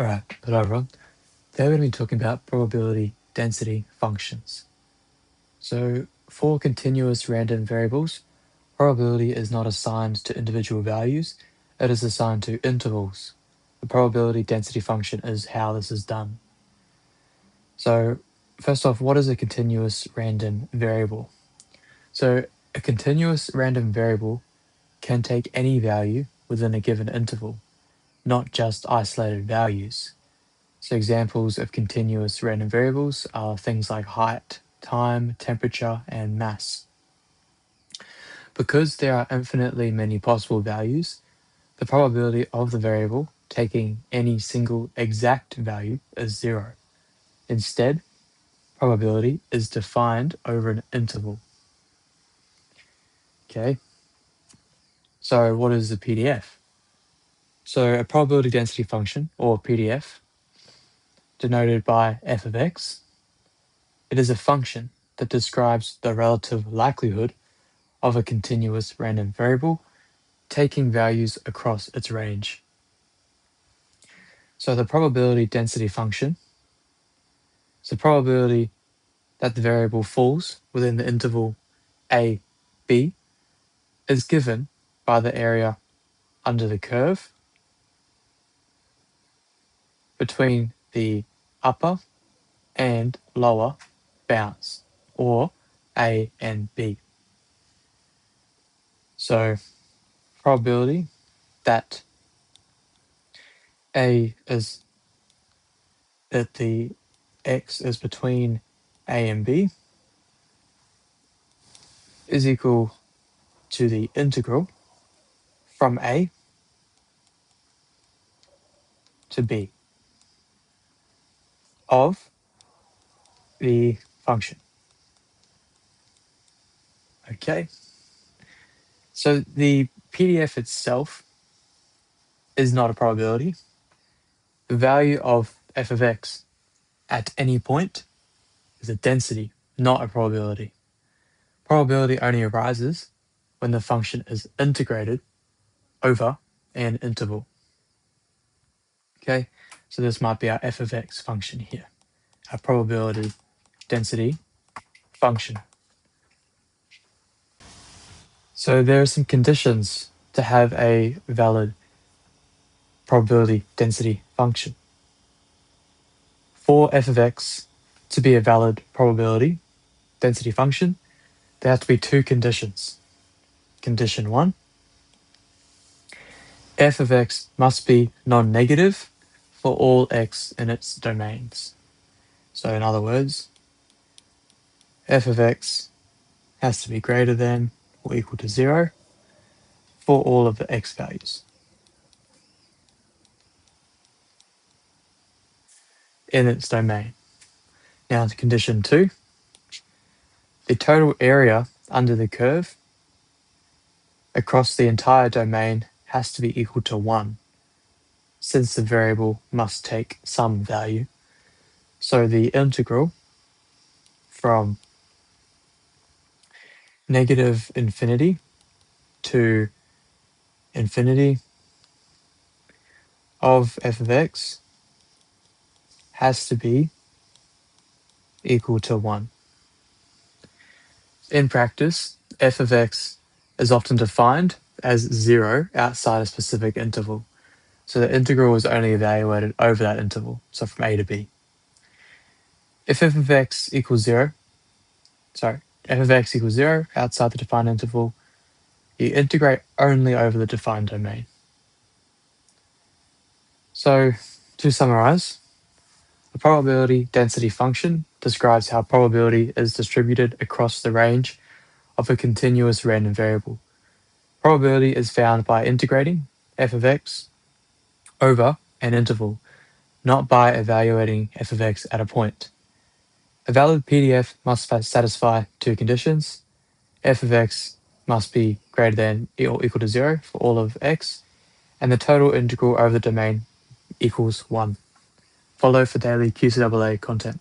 Alright, hello everyone. Today we're going to be talking about probability density functions. So for continuous random variables, probability is not assigned to individual values, it is assigned to intervals. The probability density function is how this is done. So first off, what is a continuous random variable? So a continuous random variable can take any value within a given interval, not just isolated values. So examples of continuous random variables are things like height, time, temperature, and mass. Because there are infinitely many possible values, the probability of the variable taking any single exact value is zero. Instead, probability is defined over an interval. Okay, so what is a PDF? So a probability density function, or PDF, denoted by f of x, it is a function that describes the relative likelihood of a continuous random variable, taking values across its range. So the probability density function is the probability that the variable falls within the interval a, b, is given by the area under the curve between the upper and lower bounds, or a and b. So probability that a is that the x is between a and b is equal to the integral from a to b of the function. Okay, so the PDF itself is not a probability. The value of f of x at any point is a density, not a probability. Probability only arises when the function is integrated over an interval. Okay, so this might be our f of x function here, our probability density function. So there are some conditions to have a valid probability density function. For f of x to be a valid probability density function, there have to be two conditions. Condition 1, f of x must be non-negative for all x in its domains. So in other words, f of x has to be greater than or equal to 0 for all of the x values in its domain. Now to condition 2, the total area under the curve across the entire domain has to be equal to 1, since the variable must take some value. So the integral from negative infinity to infinity of f of x has to be equal to 1. In practice, f of x is often defined as 0 outside a specific interval. So the integral is only evaluated over that interval, so from a to b. If f of x equals 0 outside the defined interval, you integrate only over the defined domain. So to summarize, the probability density function describes how probability is distributed across the range of a continuous random variable. Probability is found by integrating f of x over an interval, not by evaluating f of x at a point. A valid PDF must satisfy two conditions. F of x must be greater than or equal to 0 for all of x, and the total integral over the domain equals 1. Follow for daily QCAA content.